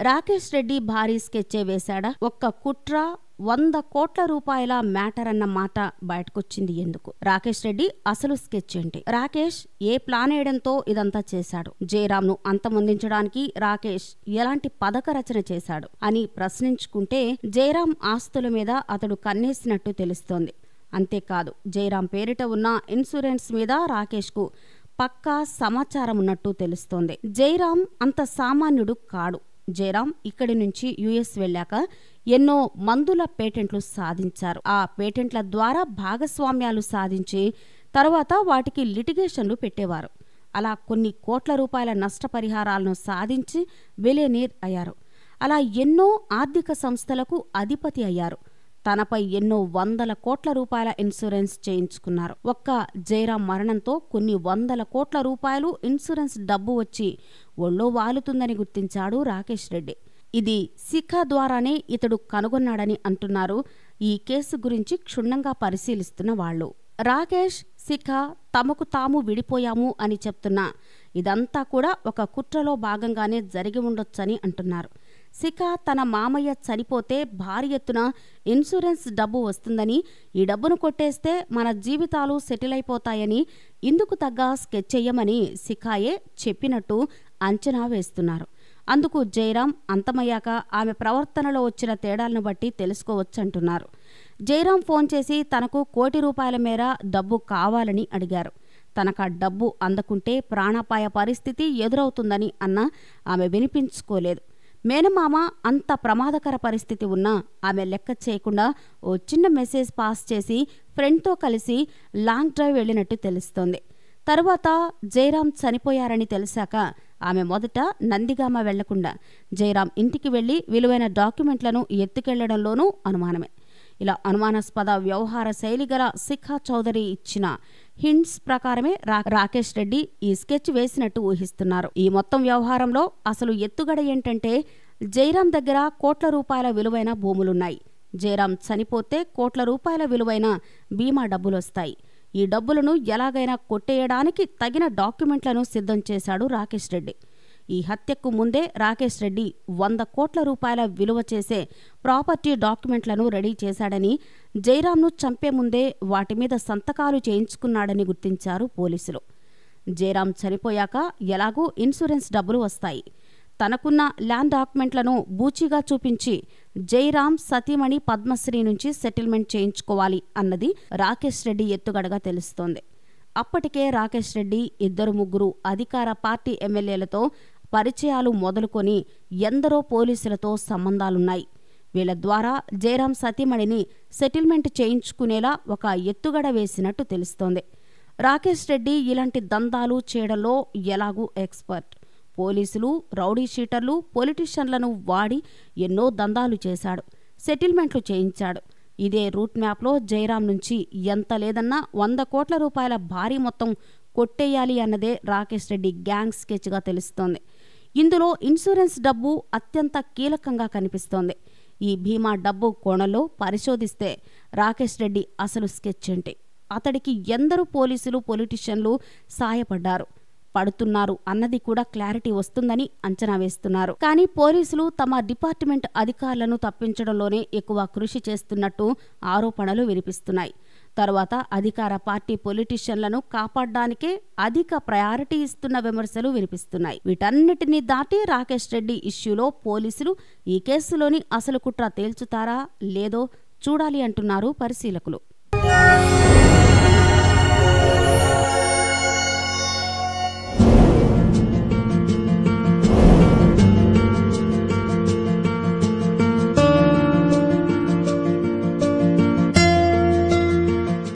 రాకేష్ రెడ్డి భారీ స్కెచ్చే వేశాడా? ఒక్క కుట్ర 100 కోట్ల రూపాయల మ్యాటర్ అన్న మాట బయటకొచ్చింది ఎందుకు? రాకేష్ రెడ్డి అసలు స్కెచ్ ఏంటి? రాకేష్ ఏ ప్లాన్ వేయడంతో ఇదంతా చేశాడు? జయరాంను అంతమొందించడానికి రాకేష్ ఎలాంటి పథక రచన చేశాడు అని ప్రశ్నించుకుంటే జయరాం ఆస్తుల మీద అతడు కన్నేసినట్టు తెలుస్తోంది. అంతేకాదు, జయరాం పేరిట ఉన్న ఇన్సూరెన్స్ మీద రాకేష్కు పక్కా సమాచారం ఉన్నట్టు తెలుస్తోంది. జయరాం అంత సామాన్యుడు కాడు. జయరాం ఇక్కడి నుంచి యుఎస్ వెళ్ళాక ఎన్నో మందుల పేటెంట్లు సాధించారు. ఆ పేటెంట్ల ద్వారా భాగస్వామ్యాలు సాధించి తర్వాత వాటికి లిటిగేషన్లు పెట్టేవారు. అలా కొన్ని కోట్ల రూపాయల నష్టపరిహారాలను సాధించి బిలియనీర్ అయ్యారు. అలా ఎన్నో ఆర్థిక సంస్థలకు అధిపతి అయ్యారు. తనపై ఎన్నో 100 కోట్ల రూపాయల ఇన్సూరెన్స్ చేయించుకున్నారు. ఒక్క జయరాం మరణంతో కొన్ని 100 కోట్ల రూపాయలు ఇన్సూరెన్స్ డబ్బు వచ్చి ఒళ్ళో వాలుతుందని గుర్తించాడు రాకేష్ రెడ్డి. ఇది శిఖ ద్వారానే ఇతడు కనుగొన్నాడని అంటున్నారు ఈ కేసు గురించి క్షుణ్ణంగా పరిశీలిస్తున్న వాళ్ళు. రాకేష్, శిఖ తమకు తాము విడిపోయాము అని చెప్తున్నా ఇదంతా కూడా ఒక కుట్రలో భాగంగానే జరిగి ఉండొచ్చని అంటున్నారు. శిఖ తన మామయ్య చనిపోతే భారీ ఎత్తున ఇన్సూరెన్స్ డబ్బు వస్తుందని, ఈ డబ్బును కొట్టేస్తే మన జీవితాలు సెటిల్ అయిపోతాయని ఇందుకు తగ్గ స్కెచ్ చెయ్యమని శిఖాయే చెప్పినట్టు అంచనా వేస్తున్నారు. అందుకు జయరాం అంతమయ్యాక ఆమె ప్రవర్తనలో వచ్చిన తేడాలను బట్టి తెలుసుకోవచ్చంటున్నారు. జయరాం ఫోన్ చేసి తనకు 1 కోటి రూపాయల మేర డబ్బు కావాలని అడిగారు. తనకా డబ్బు అందకుంటే ప్రాణాపాయ పరిస్థితి ఎదురవుతుందని అన్నా ఆమె వినిపించుకోలేదు. మేనమామ అంత ప్రమాదకర పరిస్థితి ఉన్నా ఆమె లెక్క చేయకుండా ఓ చిన్న మెసేజ్ పాస్ చేసి ఫ్రెండ్తో కలిసి లాంగ్ డ్రైవ్ వెళ్లినట్టు తెలుస్తోంది. తరువాత జయరాం చనిపోయారని తెలిసాక ఆమె మొదట నందిగామ వెళ్లకుండా జయరాం ఇంటికి వెళ్లి విలువైన డాక్యుమెంట్లను ఎత్తుకెళ్లడంలోనూ అనుమానమే. ఇలా అనుమానాస్పద వ్యవహార శైలి గల శిఖా చౌదరి ఇచ్చిన హింట్స్ ప్రకారమే రాకేష్ రెడ్డి ఈ స్కెచ్ వేసినట్టు ఊహిస్తున్నారు. ఈ మొత్తం వ్యవహారంలో అసలు ఎత్తుగడ ఏంటంటే జయరాం దగ్గర కోట్ల రూపాయల విలువైన భూములున్నాయి. జయరాం చనిపోతే కోట్ల రూపాయల విలువైన బీమా డబ్బులొస్తాయి. ఈ డబ్బులను ఎలాగైనా కొట్టేయడానికి తగిన డాక్యుమెంట్లను సిద్ధం చేశాడు రాకేష్ రెడ్డి. ఈ హత్యకు ముందే రాకేష్ రెడ్డి 100 కోట్ల రూపాయల విలువ చేసే ప్రాపర్టీ డాక్యుమెంట్లను రెడీ చేశాడని, జయరాంను చంపే ముందే వాటి మీద సంతకాలు చేయించుకున్నాడని గుర్తించారు పోలీసులు. జయరాం చనిపోయాక ఎలాగూ ఇన్సూరెన్స్ డబ్బులు వస్తాయి. తనకున్న ల్యాండ్ డాక్యుమెంట్లను బూచిగా చూపించి జయరాం సతీమణి పద్మశ్రీ నుంచి సెటిల్మెంట్ చేయించుకోవాలి అన్నది రాకేష్ రెడ్డి ఎత్తుగడగా తెలుస్తోంది. అప్పటికే రాకేష్ రెడ్డి 2-3 అధికార పార్టీ ఎమ్మెల్యేలతో పరిచయాలు మొదలుకొని ఎందరో పోలీసులతో సంబంధాలున్నాయి. వీళ్ల ద్వారా జయరాం సతీమణిని సెటిల్మెంట్ చేయించుకునేలా ఒక ఎత్తుగడ వేసినట్టు తెలుస్తోంది. రాకేష్ రెడ్డి ఇలాంటి దందాలు చేయడంలో ఎలాగూ ఎక్స్పర్ట్. పోలీసులు, రౌడీ షీటర్లు, పొలిటీషియన్లను వాడి ఎన్నో దందాలు చేశాడు, సెటిల్మెంట్లు చేయించాడు. ఇదే రూట్ మ్యాప్లో జయరాం నుంచి ఎంత లేదన్నా 100 కోట్ల రూపాయల భారీ మొత్తం కొట్టేయాలి అన్నదే రాకేష్ రెడ్డి గ్యాంగ్ స్కెచ్గా తెలుస్తోంది. ఇందులో ఇన్సూరెన్స్ డబ్బు అత్యంత కీలకంగా కనిపిస్తోంది. ఈ బీమా డబ్బు కోణంలో పరిశోధిస్తే రాకేష్ రెడ్డి అసలు స్కెచ్ ఏంటి? అతడికి ఎందరూ పోలీసులు, పొలిటీషియన్లు సాయపడ్డారు, పడుతున్నారు అన్నది కూడా క్లారిటీ వస్తుందని అంచనా వేస్తున్నారు. కానీ పోలీసులు తమ డిపార్ట్మెంట్ అధికారులను తప్పించడంలోనే ఎక్కువ కృషి చేస్తున్నట్టు ఆరోపణలు వినిపిస్తున్నాయి. తర్వాత అధికార పార్టీ పొలిటీషియన్లను కాపాడడానికే అధిక ప్రయారిటీ ఇస్తున్న విమర్శలు వినిపిస్తున్నాయి. వీటన్నిటినీ దాటి రాకేష్ రెడ్డి ఇష్యూలో పోలీసులు ఈ కేసులోని అసలు కుట్ర తేల్చుతారా లేదో చూడాలి అంటున్నారు పరిశీలకులు.